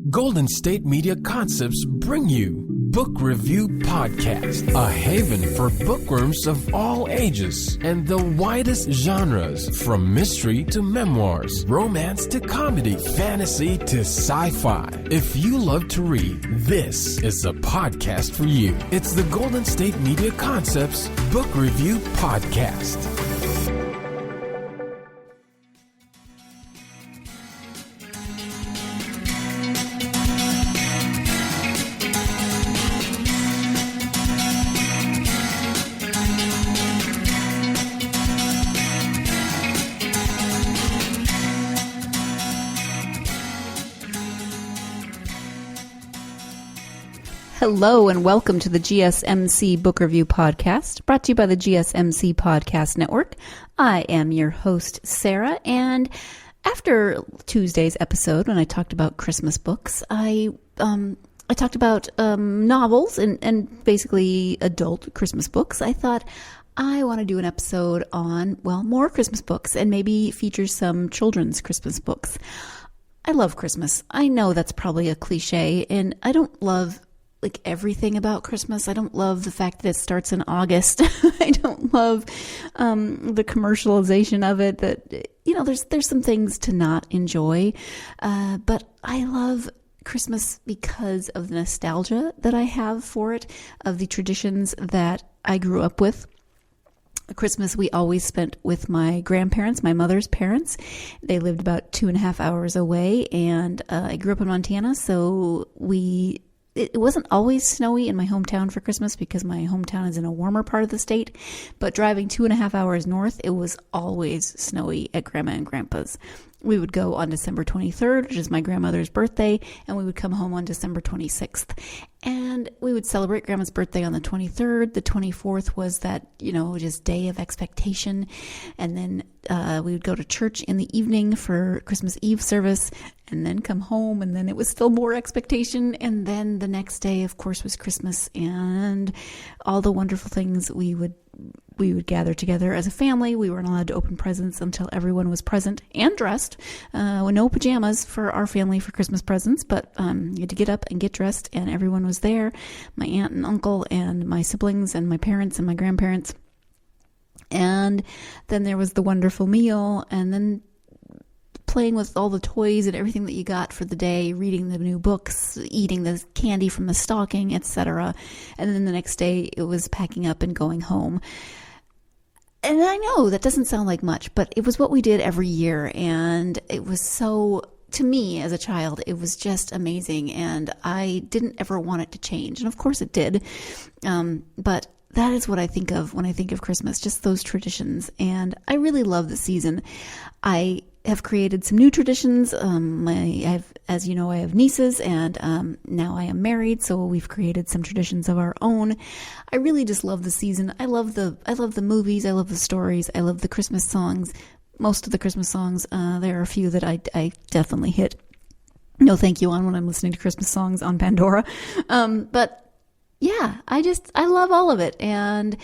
Golden State Media Concepts bring you Book Review Podcast, a haven for bookworms of all ages and the widest genres, from mystery to memoirs, romance to comedy, fantasy to sci-fi. If you love to read, this is the podcast for you. It's the Golden State Media Concepts Book Review Podcast. Hello and welcome to the GSMC Book Review Podcast, brought to you by the GSMC Podcast Network. I am your host, Sarah, and after Tuesday's episode, when I talked about Christmas books, I talked about novels and basically adult Christmas books. I thought I want to do an episode on, more Christmas books and maybe feature some children's Christmas books. I love Christmas. I know that's probably a cliche, and I don't love everything about Christmas. I don't love the fact that it starts in August. I don't love the commercialization of it. That there's some things to not enjoy, but I love Christmas because of the nostalgia that I have for it, of the traditions that I grew up with. Christmas we always spent with my grandparents, my mother's parents. They lived about 2.5 hours away, and I grew up in Montana, so it wasn't always snowy in my hometown for Christmas because my hometown is in a warmer part of the state, but driving 2.5 hours north, it was always snowy at Grandma and Grandpa's. We would go on December 23rd, which is my grandmother's birthday, and we would come home on December 26th. And we would celebrate Grandma's birthday on the 23rd. The 24th was that, just day of expectation. And then we would go to church in the evening for Christmas Eve service and then come home. And then it was still more expectation. And then the next day, of course, was Christmas and all the wonderful things we would gather together as a family. We weren't allowed to open presents until everyone was present and dressed. With no pajamas for our family for Christmas presents, but you had to get up and get dressed, and everyone was there. My aunt and uncle and my siblings and my parents and my grandparents. And then there was the wonderful meal, and then playing with all the toys and everything that you got for the day, reading the new books, eating the candy from the stocking, etc. And then the next day it was packing up and going home. And I know that doesn't sound like much, but it was what we did every year. And it was so, to me as a child, it was just amazing. And I didn't ever want it to change. And of course it did. But that is what I think of when I think of Christmas, just those traditions. And I really love the season. I have created some new traditions. As you know, I have nieces, and now I am married, so we've created some traditions of our own. I really just love the season. I love the movies. I love the stories. I love the Christmas songs. Most of the Christmas songs. There are a few that I definitely hit no thank you on when I'm listening to Christmas songs on Pandora. But yeah, I love all of it, and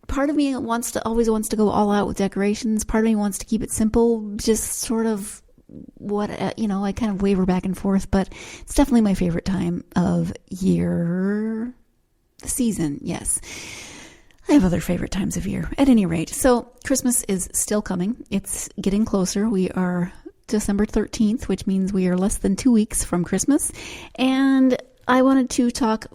part of me always wants to go all out with decorations. Part of me wants to keep it simple, just sort of I kind of waver back and forth, but it's definitely my favorite time of year, the season. Yes. I have other favorite times of year at any rate. So Christmas is still coming. It's getting closer. We are December 13th, which means we are less than 2 weeks from Christmas. And I wanted to talk,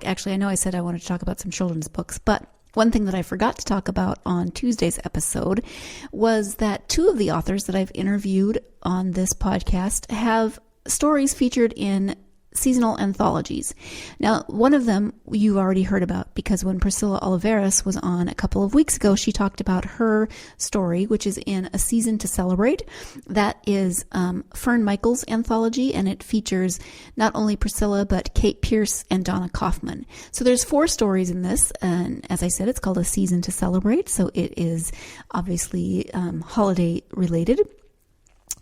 actually, I know I said I wanted to talk about some children's books, but one thing that I forgot to talk about on Tuesday's episode was that two of the authors that I've interviewed on this podcast have stories featured in seasonal anthologies. Now, one of them you already heard about because when Priscilla Oliveras was on a couple of weeks ago, she talked about her story, which is in A Season to Celebrate. That is Fern Michael's anthology, and it features not only Priscilla, but Kate Pierce and Donna Kaufman. So there's 4 stories in this, and as I said, it's called A Season to Celebrate, so it is obviously holiday related.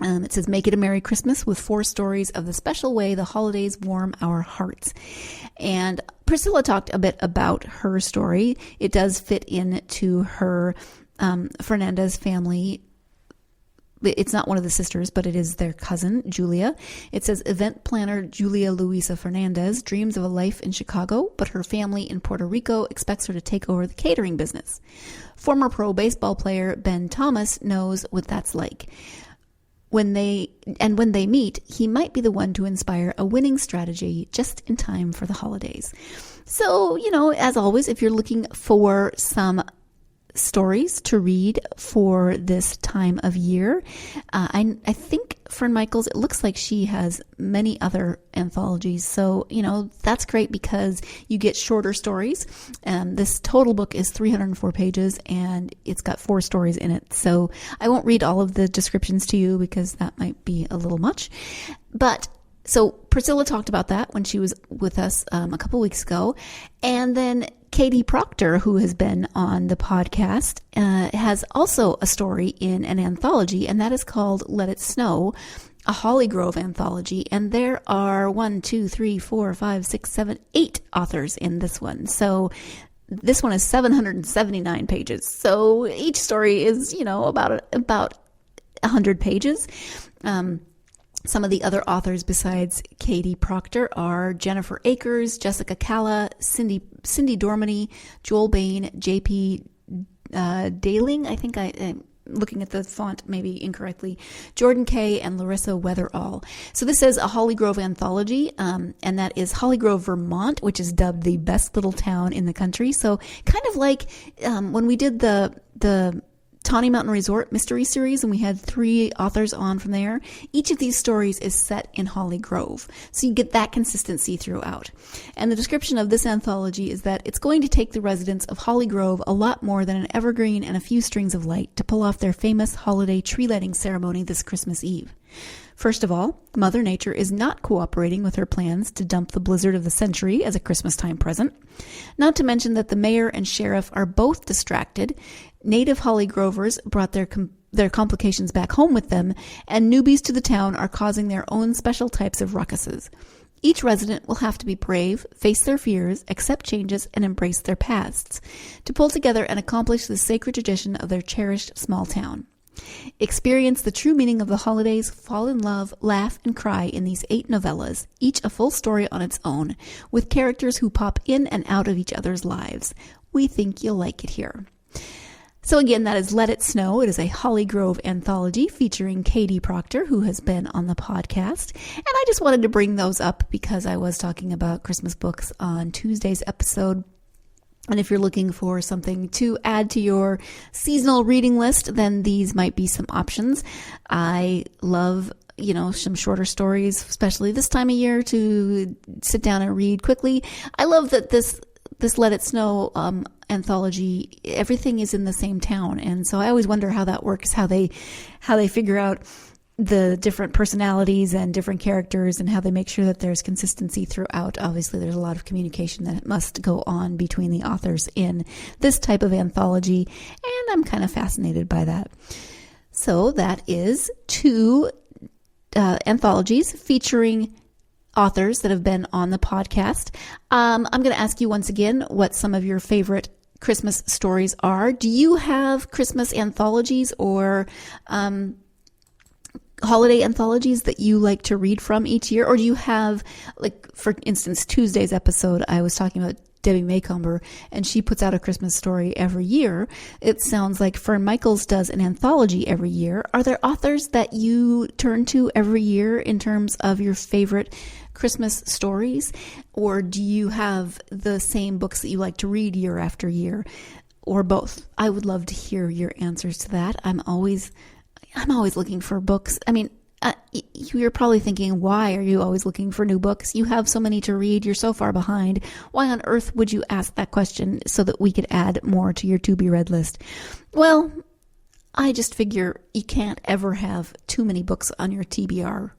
It says, make it a Merry Christmas with 4 stories of the special way the holidays warm our hearts. And Priscilla talked a bit about her story. It does fit into her Fernandez family It's not one of the sisters, but it is their cousin, Julia. It says, event planner Julia Luisa Fernandez dreams of a life in Chicago, but her family in Puerto Rico expects her to take over the catering business. Former pro baseball player Ben Thomas knows what that's like. When they meet, he might be the one to inspire a winning strategy just in time for the holidays. So, as always, if you're looking for some stories to read for this time of year, I think Fern Michaels, it looks like she has many other anthologies. So, that's great because you get shorter stories. This total book is 304 pages and it's got 4 stories in it. So I won't read all of the descriptions to you because that might be a little much. But so Priscilla talked about that when she was with us a couple weeks ago. And then KD Proctor, who has been on the podcast, has also a story in an anthology, and that is called Let It Snow, a Holly Grove Anthology. And there are 8 authors in this one. So this one is 779 pages. So each story is, about 100 pages. Some of the other authors besides KD Proctor are Jennifer Akers, Jessica Calla, Cindy Dormany, Joel Bain, JP Daling. I think I'm looking at the font maybe incorrectly. Jordan Kay and Larissa Weatherall. So this is a Holly Grove Anthology, and that is Holly Grove, Vermont, which is dubbed the best little town in the country. So kind of like when we did the Tawny Mountain Resort Mystery Series, and we had 3 authors on from there. Each of these stories is set in Holly Grove, so you get that consistency throughout. And the description of this anthology is that it's going to take the residents of Holly Grove a lot more than an evergreen and a few strings of light to pull off their famous holiday tree lighting ceremony this Christmas Eve. First of all, Mother Nature is not cooperating with her plans to dump the blizzard of the century as a Christmastime present. Not to mention that the mayor and sheriff are both distracted. Native Holly Grovers brought their complications back home with them, and newbies to the town are causing their own special types of ruckuses. Each resident will have to be brave, face their fears, accept changes, and embrace their pasts to pull together and accomplish the sacred tradition of their cherished small town. Experience the true meaning of the holidays, fall in love, laugh, and cry in these 8 novellas, each a full story on its own, with characters who pop in and out of each other's lives. We think you'll like it here. So again, that is Let It Snow. It is a Holly Grove anthology featuring KD Proctor, who has been on the podcast. And I just wanted to bring those up because I was talking about Christmas books on Tuesday's episode. And if you're looking for something to add to your seasonal reading list, then these might be some options. I love, some shorter stories, especially this time of year, to sit down and read quickly. I love that this Let It Snow anthology, everything is in the same town. And so I always wonder how that works, how they figure out the different personalities and different characters and how they make sure that there's consistency throughout. Obviously, there's a lot of communication that must go on between the authors in this type of anthology, and I'm kind of fascinated by that. So that is 2 anthologies featuring authors that have been on the podcast. I'm going to ask you once again what some of your favorite Christmas stories are. Do you have Christmas anthologies or holiday anthologies that you like to read from each year? Or do you have, like, for instance, Tuesday's episode, I was talking about Debbie Maycomber, and she puts out a Christmas story every year. It sounds like Fern Michaels does an anthology every year. Are there authors that you turn to every year in terms of your favorite Christmas stories? Or do you have the same books that you like to read year after year, or both? I would love to hear your answers to that. I'm always looking for books. I mean, you're probably thinking, why are you always looking for new books? You have so many to read. You're so far behind. Why on earth would you ask that question so that we could add more to your to-be-read list? Well, I just figure you can't ever have too many books on your TBR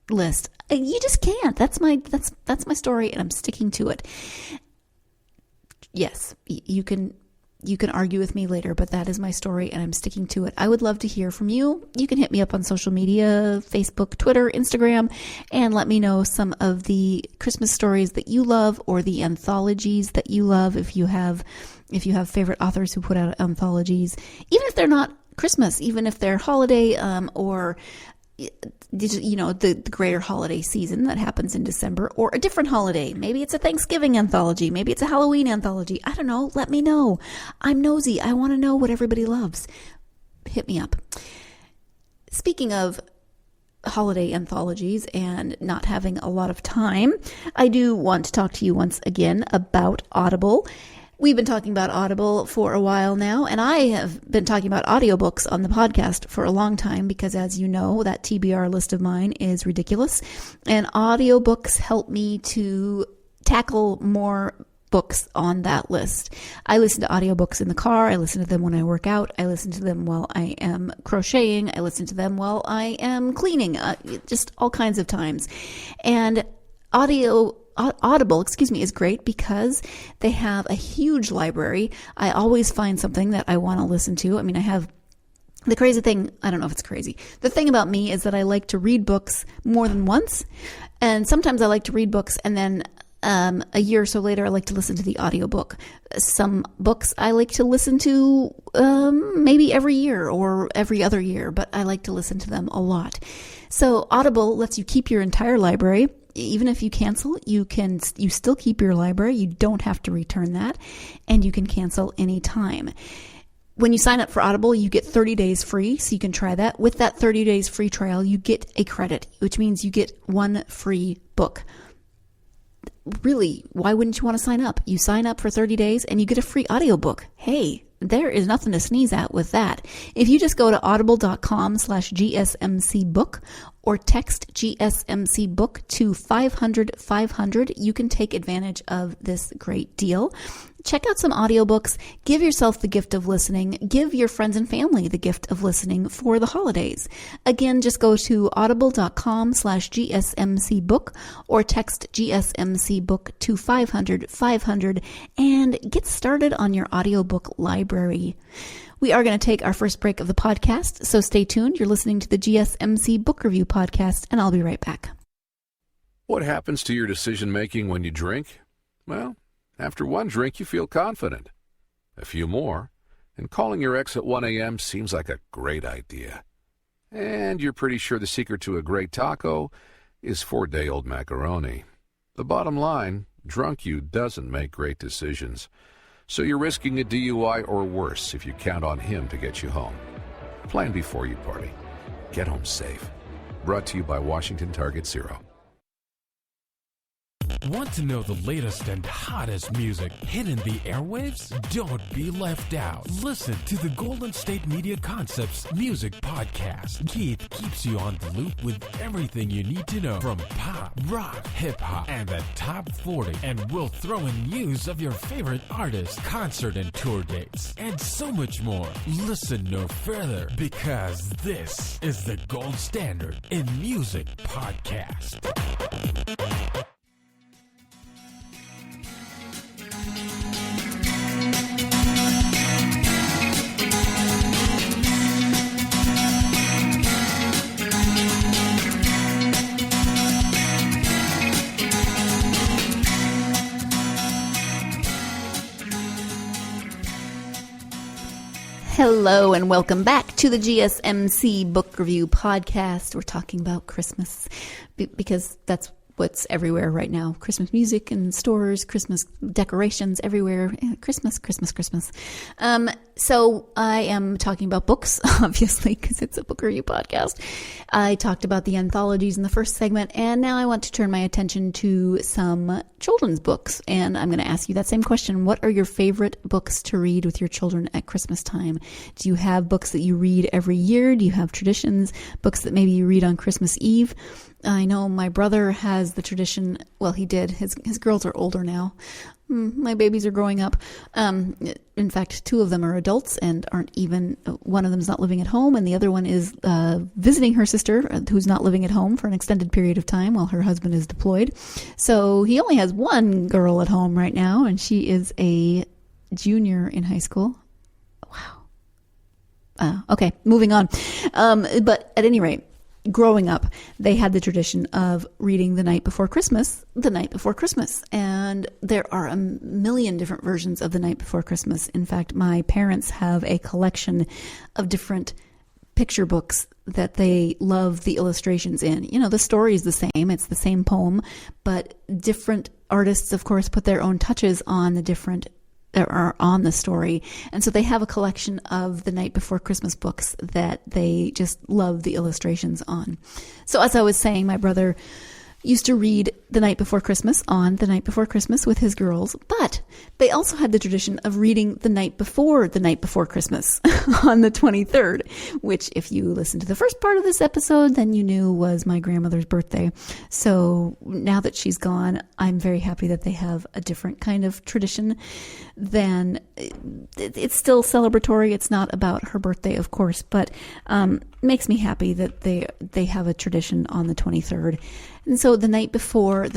list. You just can't. That's my story, and I'm sticking to it. Yes, you can argue with me later, but that is my story and I'm sticking to it. I would love to hear from you. You can hit me up on social media, Facebook, Twitter, Instagram, and let me know some of the Christmas stories that you love or the anthologies that you love. If you have favorite authors who put out anthologies, even if they're not Christmas, even if they're holiday or the greater holiday season that happens in December, or a different holiday. Maybe it's a Thanksgiving anthology. Maybe it's a Halloween anthology. I don't know. Let me know. I'm nosy. I want to know what everybody loves. Hit me up. Speaking of holiday anthologies and not having a lot of time, I do want to talk to you once again about Audible. We've been talking about Audible for a while now, and I have been talking about audiobooks on the podcast for a long time because, as you know, that TBR list of mine is ridiculous, and audiobooks help me to tackle more books on that list. I listen to audiobooks in the car. I listen to them when I work out. I listen to them while I am crocheting. I listen to them while I am cleaning, just all kinds of times. And Audible, is great because they have a huge library. I always find something that I want to listen to. I mean, I have the crazy thing, I don't know if it's crazy. The thing about me is that I like to read books more than once. And sometimes I like to read books and then a year or so later, I like to listen to the audiobook. Some books I like to listen to maybe every year or every other year, but I like to listen to them a lot. So Audible lets you keep your entire library. Even if you cancel, you still keep your library. You don't have to return that, and you can cancel anytime. When you sign up for Audible, you get 30 days free, so you can try that. With that 30 days free trial, you get a credit, which means you get one free book. Really, why wouldn't you want to sign up? You sign up for 30 days and you get a free audiobook. Hey, there is nothing to sneeze at with that. If you just go to audible.com/GSMC book or text GSMC book to 500, you can take advantage of this great deal. Check out some audiobooks. Give yourself the gift of listening. Give your friends and family the gift of listening for the holidays. Again, just go to audible.com/GSMC book or text GSMC book to 500 and get started on your audiobook library. We are going to take our first break of the podcast, so stay tuned. You're listening to the GSMC Book Review Podcast, and I'll be right back. What happens to your decision-making when you drink? Well, after one drink, you feel confident. A few more, and calling your ex at 1 a.m. seems like a great idea. And you're pretty sure the secret to a great taco is 4-day-old macaroni. The bottom line, drunk you doesn't make great decisions. So you're risking a DUI or worse if you count on him to get you home. Plan before you party. Get home safe. Brought to you by Washington Target Zero. Want to know the latest and hottest music hitting the airwaves? Don't be left out. Listen to the Golden State Media Concepts Music Podcast. Keith keeps you on the loop with everything you need to know from pop, rock, hip-hop, and the top 40. And we'll throw in news of your favorite artists, concert and tour dates, and so much more. Listen no further, because this is the gold standard in music podcast. Hello and welcome back to the GSMC Book Review Podcast. We're talking about Christmas because that's what's everywhere right now. Christmas music in stores, Christmas decorations everywhere. Christmas. So I am talking about books, obviously, because it's a book review podcast. I talked about the anthologies in the first segment, and now I want to turn my attention to some children's books. And I'm going to ask you that same question. What are your favorite books to read with your children at Christmas time? Do you have books that you read every year? Do you have traditions, books that maybe you read on Christmas Eve? I know my brother has the tradition. Well, he did. His girls are older now. My babies are growing up. In fact, 2 of them are adults and aren't even, one of them is not living at home, and the other one is visiting her sister, who's not living at home for an extended period of time while her husband is deployed. So he only has one girl at home right now, and she is a junior in high school. Wow. Okay, moving on. But at any rate, growing up, they had the tradition of reading the night before Christmas. And there are a million different versions of the night before Christmas. In fact, my parents have a collection of different picture books that they love the illustrations in. The story is the same. It's the same poem, but different artists, of course, put their own touches on the different are on the story. And so they have a collection of the Night Before Christmas books that they just love the illustrations on. So as I was saying, my brother used to read The Night Before Christmas on The Night Before Christmas with his girls, but they also had the tradition of reading The Night Before Christmas on the 23rd, which if you listened to the first part of this episode, then you knew was my grandmother's birthday. So now that she's gone, I'm very happy that they have a different kind of tradition than it's still celebratory. It's not about her birthday, of course, but makes me happy that they have a tradition on the 23rd. And so the night before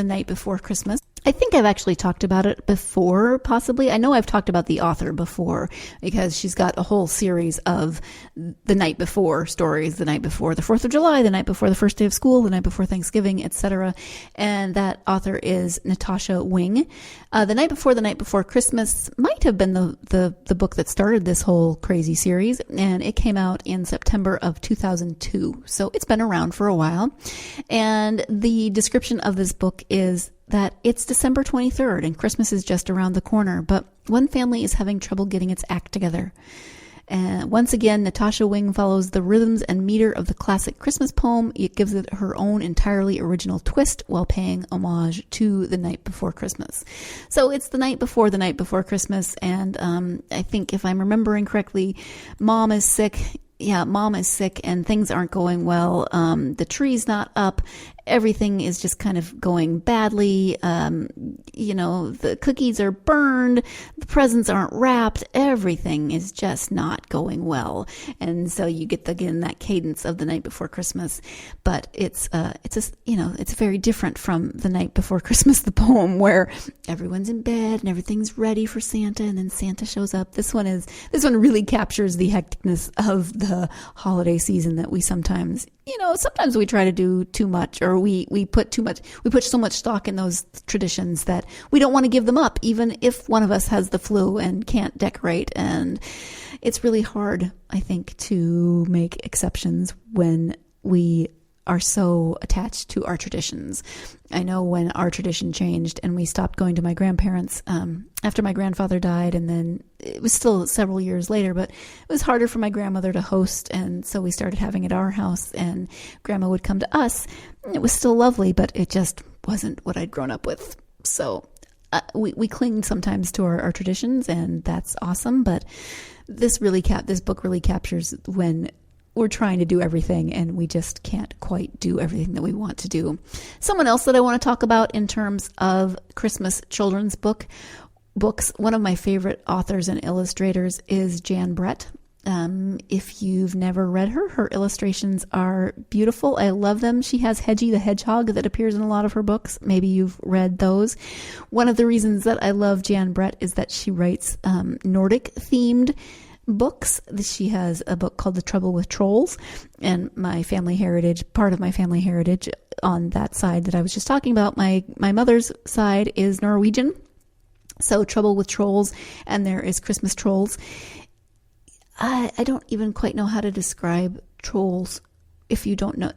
Christmas, I think I've actually talked about it before, possibly. I know I've talked about the author before because she's got a whole series of the night before stories, the night before the 4th of July, the night before the first day of school, the night before Thanksgiving, etc. And that author is Natasha Wing. The Night Before Christmas might have been the book that started this whole crazy series, and it came out in September of 2002. So it's been around for a while. And the description of this book is that it's December 23rd and Christmas is just around the corner, but one family is having trouble getting its act together. And once again, Natasha Wing follows the rhythms and meter of the classic Christmas poem. It gives it her own entirely original twist while paying homage to The Night Before Christmas. So it's the night before Christmas, and I think if I'm remembering correctly, Mom is sick. Yeah, Mom is sick and things aren't going well. The tree's not up. Everything is just kind of going badly. The cookies are burned. The presents aren't wrapped. Everything is just not going well. And so you get again that cadence of The Night Before Christmas, but it's very different from The Night Before Christmas, the poem, where everyone's in bed and everything's ready for Santa, and then Santa shows up. This one really captures the hecticness of the holiday season that we sometimes we try to do too much, or we put so much stock in those traditions that we don't want to give them up, even if one of us has the flu and can't decorate. And it's really hard, I think, to make exceptions when we are so attached to our traditions. I know when our tradition changed and we stopped going to my grandparents after my grandfather died, and then it was still several years later, but it was harder for my grandmother to host, and so we started having at our house, and Grandma would come to us. It was still lovely, but it just wasn't what I'd grown up with. So we cling sometimes to our traditions, and that's awesome, but this book really captures when we're trying to do everything and we just can't quite do everything that we want to do. Someone else that I want to talk about in terms of Christmas children's books, one of my favorite authors and illustrators is Jan Brett. If you've never read her illustrations are beautiful. I love them. She has Hedgie the Hedgehog that appears in a lot of her books. Maybe you've read those. One of the reasons that I love Jan Brett is that she writes Nordic themed books. She has a book called The Trouble with Trolls, and part of my family heritage on that side that I was just talking about, my mother's side is Norwegian. So Trouble with Trolls, and there is Christmas Trolls. I don't even quite know how to describe trolls. If you don't know,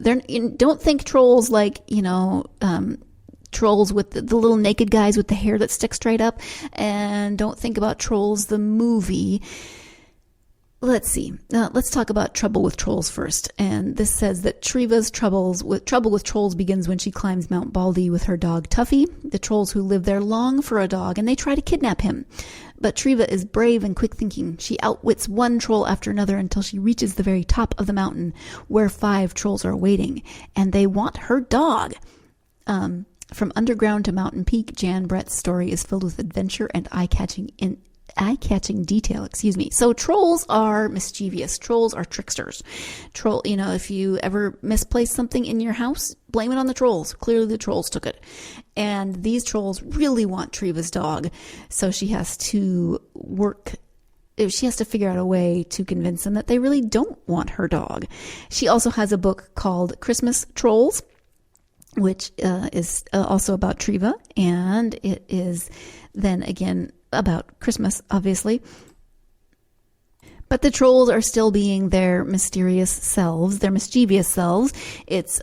don't think trolls like, trolls with the little naked guys with the hair that sticks straight up, and don't think about Trolls the movie. Let's see. Let's talk about Trouble with Trolls first. And this says that Treva's trouble with trolls begins when she climbs Mount Baldy with her dog Tuffy. The trolls who live there long for a dog, and they try to kidnap him. But Treva is brave and quick-thinking. She outwits one troll after another until she reaches the very top of the mountain, where 5 trolls are waiting, and they want her dog. From underground to mountain peak, Jan Brett's story is filled with adventure and eye-catching detail, So trolls are mischievous. Trolls are tricksters. If you ever misplace something in your house, blame it on the trolls. Clearly the trolls took it. And these trolls really want Treva's dog. So she has to work she has to figure out a way to convince them that they really don't want her dog. She also has a book called Christmas Trolls, which is also about Triva, and it is then again about Christmas, obviously. But the trolls are still being their mysterious selves, their mischievous selves. It's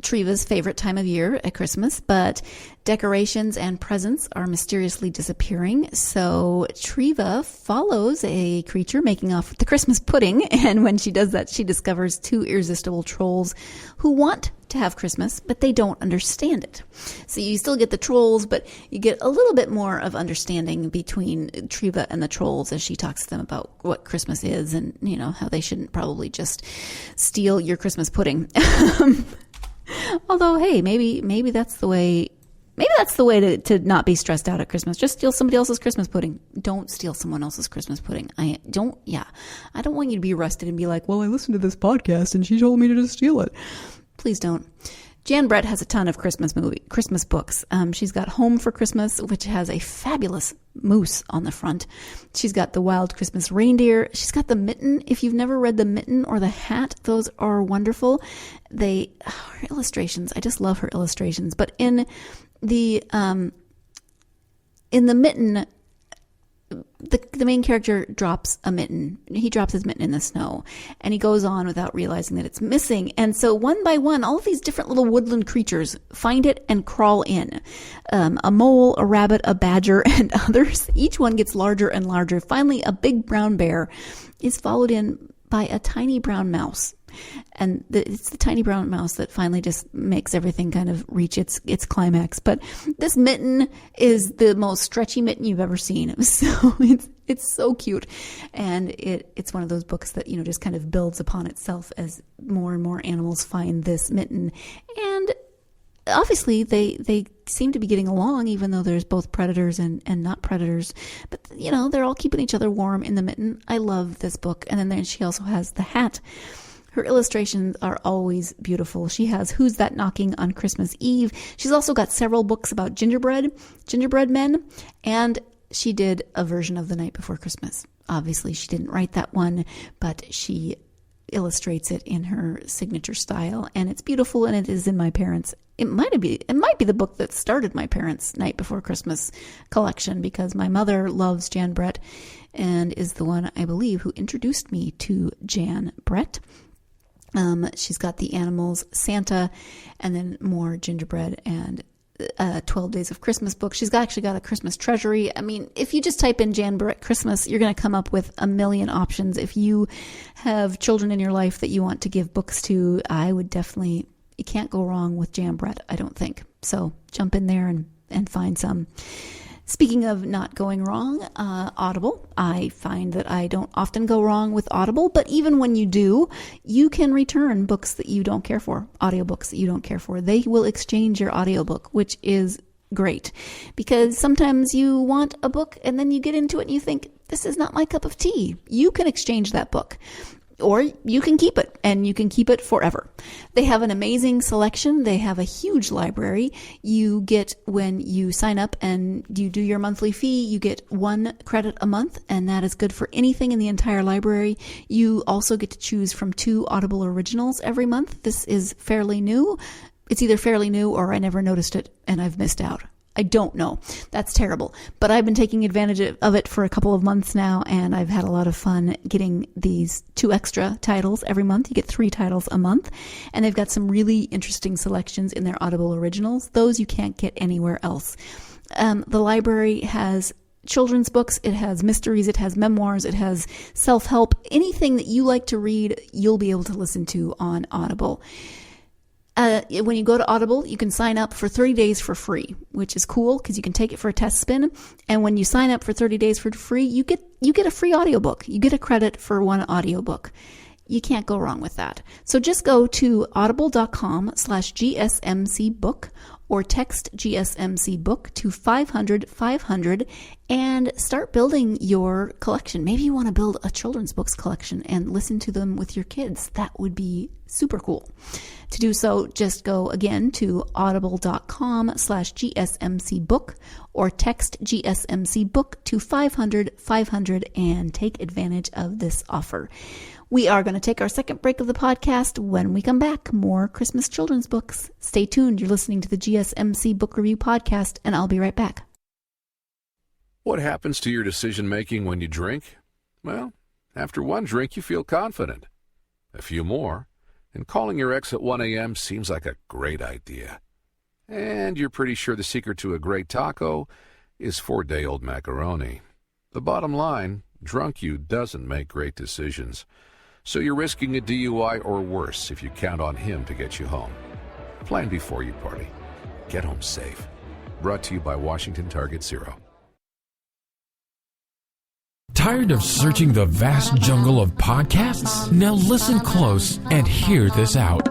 Triva's favorite time of year at Christmas, but decorations and presents are mysteriously disappearing. So Triva follows a creature making off with the Christmas pudding. And when she does that, she discovers two irresistible trolls who want to have Christmas, but they don't understand it. So you still get the trolls, but you get a little bit more of understanding between Triva and the trolls as she talks to them about what Christmas is and, you know, how they shouldn't probably just steal your Christmas pudding. Although, hey, maybe that's the way. Maybe that's the way to not be stressed out at Christmas. Just steal somebody else's Christmas pudding. Don't steal someone else's Christmas pudding. I don't want you to be arrested and be like, well, I listened to this podcast and she told me to just steal it. Please don't. Jan Brett has a ton of Christmas books. She's got Home for Christmas, which has a fabulous moose on the front. She's got The Wild Christmas Reindeer. She's got The Mitten. If you've never read The Mitten or The Hat, those are wonderful. Her illustrations, I just love her illustrations. But in the Mitten, the main character drops a mitten. He drops his mitten in the snow, and he goes on without realizing that it's missing. And so one by one, all of these different little woodland creatures find it and crawl in. A mole, a rabbit, a badger, and others. Each one gets larger and larger. Finally, a big brown bear is followed in by a tiny brown mouse. And it's the tiny brown mouse that finally just makes everything kind of reach its climax. But this mitten is the most stretchy mitten you've ever seen. So it's so cute. And it's one of those books that, you know, just kind of builds upon itself as more and more animals find this mitten. And obviously they seem to be getting along, even though there's both predators and not predators. But, you know, they're all keeping each other warm in the mitten. I love this book. And then she also has The Hat. Her illustrations are always beautiful. She has Who's That Knocking on Christmas Eve. She's also got several books about gingerbread men, and she did a version of The Night Before Christmas. Obviously, she didn't write that one, but she illustrates it in her signature style, and it's beautiful, and it is in my parents'. It might be the book that started my parents' Night Before Christmas collection, because my mother loves Jan Brett and is the one, I believe, who introduced me to Jan Brett. She's got the animals, Santa, and then more gingerbread and 12 Days of Christmas book. She's actually got a Christmas treasury. I mean, if you just type in Jan Brett Christmas, you're going to come up with a million options. If you have children in your life that you want to give books to, I would definitely, you can't go wrong with Jan Brett, I don't think. So jump in there and find some. Speaking of not going wrong, Audible. I find that I don't often go wrong with Audible, but even when you do, you can return books that you don't care for, audiobooks that you don't care for. They will exchange your audiobook, which is great, because sometimes you want a book and then you get into it and you think, this is not my cup of tea. You can exchange that book. Or you can keep it, and you can keep it forever. They have an amazing selection. They have a huge library. You get, when you sign up and you do your monthly fee, you get 1 credit a month, and that is good for anything in the entire library. You also get to choose from 2 Audible originals every month. This is fairly new. It's either fairly new or I never noticed it and I've missed out. I don't know. That's terrible. But I've been taking advantage of it for a couple of months now, and I've had a lot of fun getting these 2 extra titles every month. You get 3 titles a month, and they've got some really interesting selections in their Audible originals. Those you can't get anywhere else. The library has children's books, it has mysteries, it has memoirs, it has self-help. Anything that you like to read, you'll be able to listen to on Audible. When you go to Audible, you can sign up for 30 days for free, which is cool because you can take it for a test spin. And when you sign up for 30 days for free, you get a free audiobook. You get a credit for 1 audiobook. You can't go wrong with that. So just go to audible.com/GSMC book or text GSMC book to 500-500 and start building your collection. Maybe you want to build a children's books collection and listen to them with your kids. That would be super cool. To do so, just go again to audible.com/GSMC book or text GSMC book to 500 and take advantage of this offer. We are going to take our second break of the podcast. When we come back, more Christmas children's books. Stay tuned. You're listening to the GSMC Book Review Podcast, and I'll be right back. What happens to your decision-making when you drink? Well, after one drink, you feel confident. A few more, and calling your ex at 1 a.m. seems like a great idea. And you're pretty sure the secret to a great taco is 4-day-old macaroni. The bottom line, drunk you doesn't make great decisions. So you're risking a DUI or worse if you count on him to get you home. Plan before you party. Get home safe. Brought to you by Washington Target Zero. Tired of searching the vast jungle of podcasts? Now listen close and hear this out.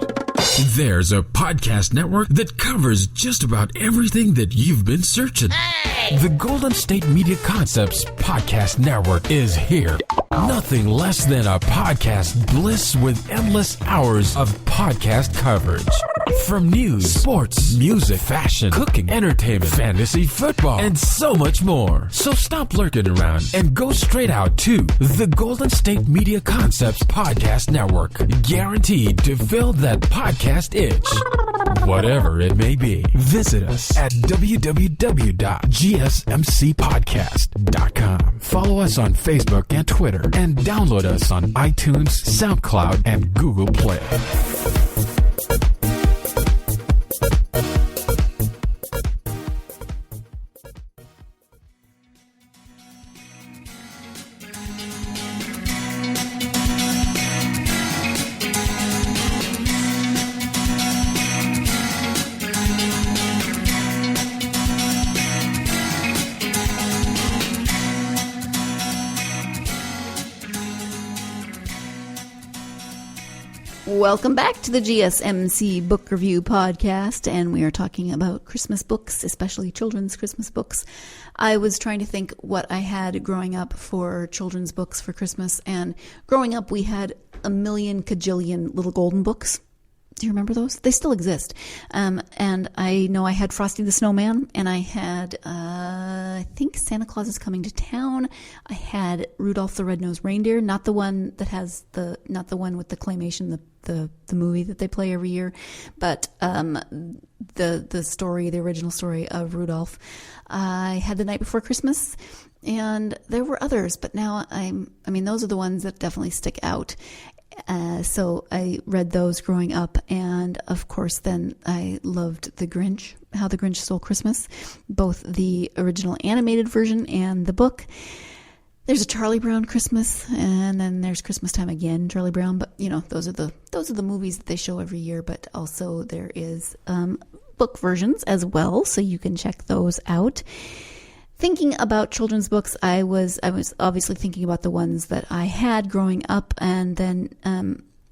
There's a podcast network that covers just about everything that you've been searching. Hey! The Golden State Media Concepts Podcast Network is here. Nothing less than a podcast bliss with endless hours of podcast coverage. From news, sports, music, fashion, cooking, entertainment, fantasy, football, and so much more. So stop lurking around and go straight out to the Golden State Media Concepts Podcast Network. Guaranteed to fill that podcast itch. Whatever it may be. Visit us at www.gsmcpodcast.com. Follow us on Facebook and Twitter, and download us on iTunes, SoundCloud, and Google Play. Welcome back to the GSMC Book Review Podcast, and we are talking about Christmas books, especially children's Christmas books. I was trying to think what I had growing up for children's books for Christmas, and growing up we had a million kajillion little golden books. Do you remember those? They still exist. And I know I had Frosty the Snowman, and I had, I think Santa Claus is Coming to Town. I had Rudolph the Red-Nosed Reindeer, not the one that has not the one with the claymation, the movie that they play every year, but the story, the original story of Rudolph. I had The Night Before Christmas, and there were others, but now those are the ones that definitely stick out. So I read those growing up, and of course then I loved The Grinch, How the Grinch Stole Christmas, both the original animated version and the book. There's a Charlie Brown Christmas, and then there's Christmas Time Again, Charlie Brown, but those are the movies that they show every year, but also there is book versions as well, so you can check those out. Thinking about children's books, I was obviously thinking about the ones that I had growing up, and then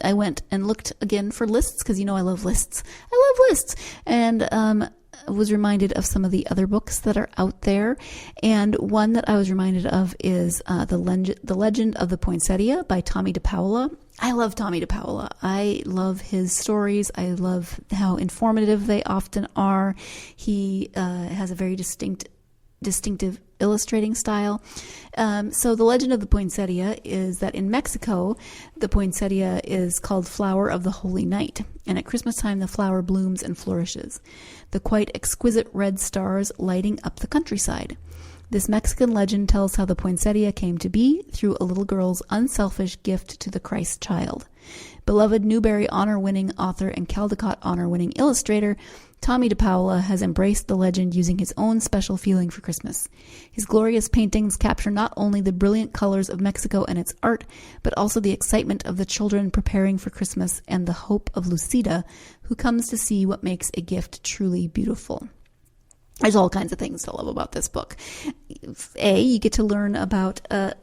I went and looked again for lists, because I love lists. I love lists, and was reminded of some of the other books that are out there, and one that I was reminded of is The Legend of the Poinsettia by Tommy DePaola. I love Tommy DePaola. I love his stories. I love how informative they often are. He has a very distinctive illustrating style. So the legend of the poinsettia is that in Mexico, the poinsettia is called Flower of the Holy Night, and at Christmas time the flower blooms and flourishes, the quite exquisite red stars lighting up the countryside. This Mexican legend tells how the poinsettia came to be through a little girl's unselfish gift to the Christ child. Beloved Newbery honor-winning author and Caldecott honor-winning illustrator Tommy DePaola has embraced the legend using his own special feeling for Christmas. His glorious paintings capture not only the brilliant colors of Mexico and its art, but also the excitement of the children preparing for Christmas and the hope of Lucida, who comes to see what makes a gift truly beautiful. There's all kinds of things to love about this book. You get to learn about a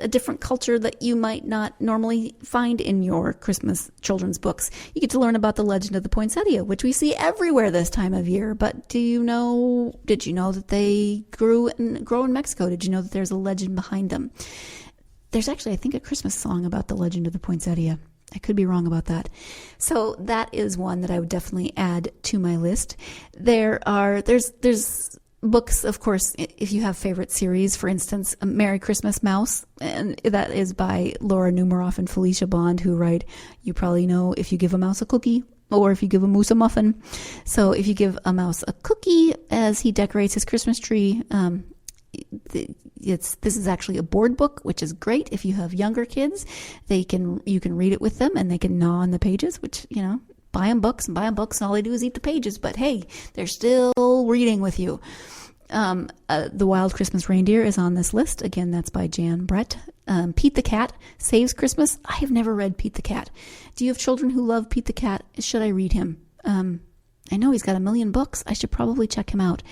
different culture that you might not normally find in your Christmas children's books. You get to learn about the legend of the poinsettia, which we see everywhere this time of year. But did you know that they grow in Mexico? Did you know that there's a legend behind them? There's actually, I think, a Christmas song about the legend of the poinsettia. I could be wrong about that. So that is one that I would definitely add to my list. There's books, of course, if you have favorite series, for instance, Merry Christmas Mouse, and that is by Laura Numeroff and Felicia Bond, who write, you probably know If You Give a Mouse a Cookie, or If You Give a Moose a Muffin. So if you give a mouse a cookie as he decorates his Christmas tree, this is actually a board book, which is great if you have younger kids. You can read it with them and they can gnaw on the pages, which, buy them books and all they do is eat the pages, but hey, they're still reading with you. The Wild Christmas Reindeer is on this list. Again, that's by Jan Brett. Pete the Cat Saves Christmas. I have never read Pete the Cat. Do you have children who love Pete the Cat? Should I read him? I know he's got 1 million books. I should probably check him out.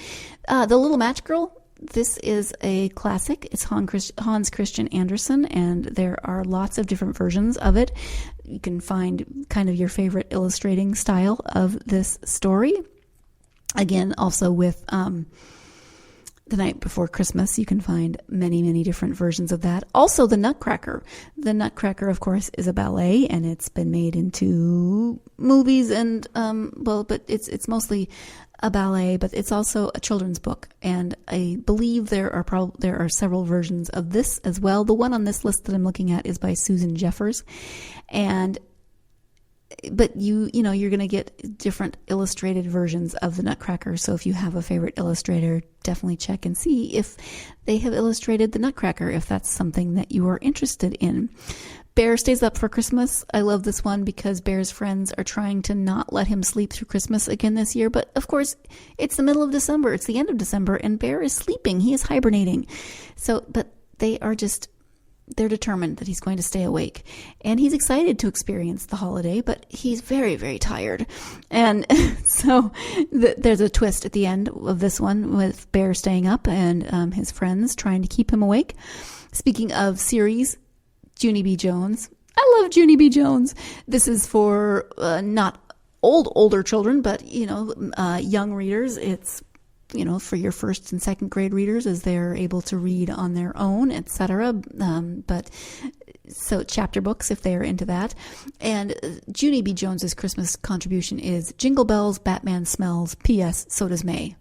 The Little Match Girl. This is a classic. It's Hans Christian Andersen, and there are lots of different versions of it. You can find kind of your favorite illustrating style of this story. Again, also with The Night Before Christmas, you can find many, many different versions of that. Also, The Nutcracker. The Nutcracker, of course, is a ballet, and it's been made into movies, and but it's mostly a ballet, but it's also a children's book, and I believe there are several versions of this as well. The one on this list that I'm looking at is by Susan Jeffers, but you're going to get different illustrated versions of the Nutcracker. So if you have a favorite illustrator, definitely check and see if they have illustrated the Nutcracker, if that's something that you are interested in. Bear Stays Up for Christmas. I love this one because Bear's friends are trying to not let him sleep through Christmas again this year. But of course, it's the middle of December. It's the end of December, and Bear is sleeping. He is hibernating. But they're determined that he's going to stay awake. And he's excited to experience the holiday, but he's very, very tired. And so there's a twist at the end of this one with Bear staying up and his friends trying to keep him awake. Speaking of series, Junie B. Jones. I love Junie B. Jones. This is for not older children, but, young readers. It's, for your first and second grade readers as they're able to read on their own, etc. So chapter books, if they are into that. And Junie B. Jones's Christmas contribution is Jingle Bells, Batman Smells, P.S. So Does May.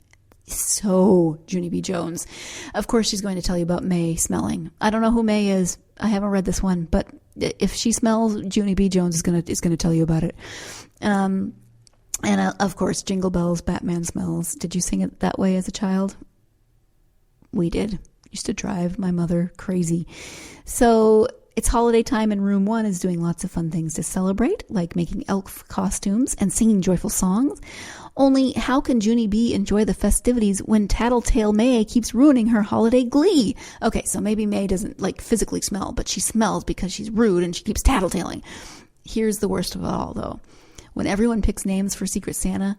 So Junie B. Jones. Of course, she's going to tell you about May smelling. I don't know who May is. I haven't read this one, but if she smells, Junie B. Jones is going to tell you about it. And of course, Jingle Bells, Batman Smells. Did you sing it that way as a child? We did. Used to drive my mother crazy. So it's holiday time, and Room 1 is doing lots of fun things to celebrate, like making elf costumes and singing joyful songs. Only how can Junie B enjoy the festivities when Tattletale May keeps ruining her holiday glee? Okay, so maybe May doesn't physically smell, but she smells because she's rude and she keeps tattletaling. Here's the worst of it all, though. When everyone picks names for Secret Santa,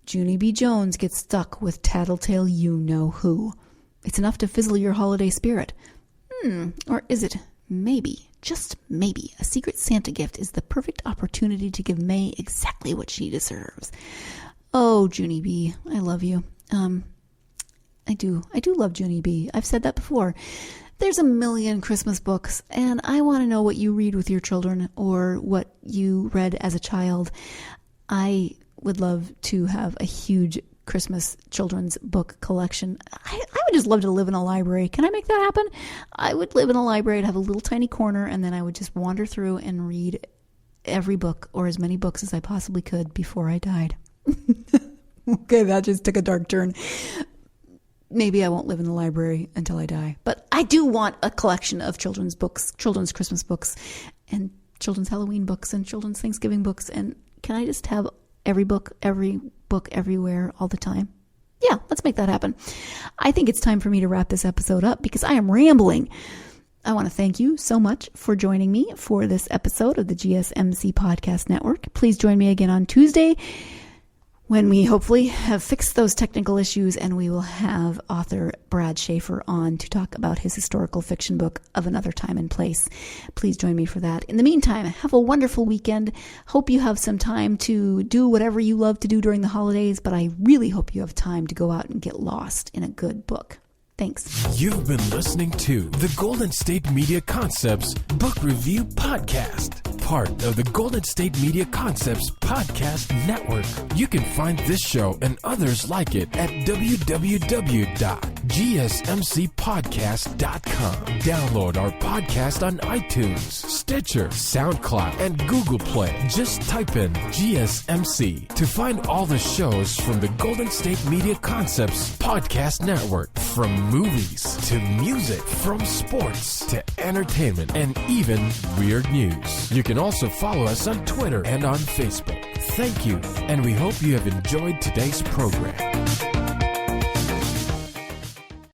Junie B. Jones gets stuck with Tattletale you-know-who. It's enough to fizzle your holiday spirit. Or is it maybe, just maybe, a Secret Santa gift is the perfect opportunity to give May exactly what she deserves? Oh, Junie B., I love you. I do love Junie B. I've said that before. There's 1 million Christmas books, and I want to know what you read with your children or what you read as a child. I would love to have a huge Christmas children's book collection. I would just love to live in a library. Can I make that happen? I would live in a library and have a little tiny corner, and then I would just wander through and read every book or as many books as I possibly could before I died. Okay, that just took a dark turn. Maybe I won't live in the library until I die. But I do want a collection of children's books, children's Christmas books, and children's Halloween books, and children's Thanksgiving books. And can I just have every book, everywhere, all the time? Yeah, let's make that happen. I think it's time for me to wrap this episode up because I am rambling. I want to thank you so much for joining me for this episode of the GSMC Podcast Network. Please join me again on Tuesday when we hopefully have fixed those technical issues, and we will have author Brad Schaefer on to talk about his historical fiction book Of Another Time and Place. Please join me for that. In the meantime, have a wonderful weekend. Hope you have some time to do whatever you love to do during the holidays, but I really hope you have time to go out and get lost in a good book. Thanks. You've been listening to the Golden State Media Concepts Book Review Podcast, part of the Golden State Media Concepts Podcast Network. You can find this show and others like it at www.gsmcpodcast.com. Download our podcast on iTunes, Stitcher, SoundCloud, and Google Play. Just type in GSMC to find all the shows from the Golden State Media Concepts Podcast Network, from movies to music, from sports to entertainment, and even weird news. You can also follow us on Twitter and on Facebook. Thank you, and we hope you have enjoyed today's program.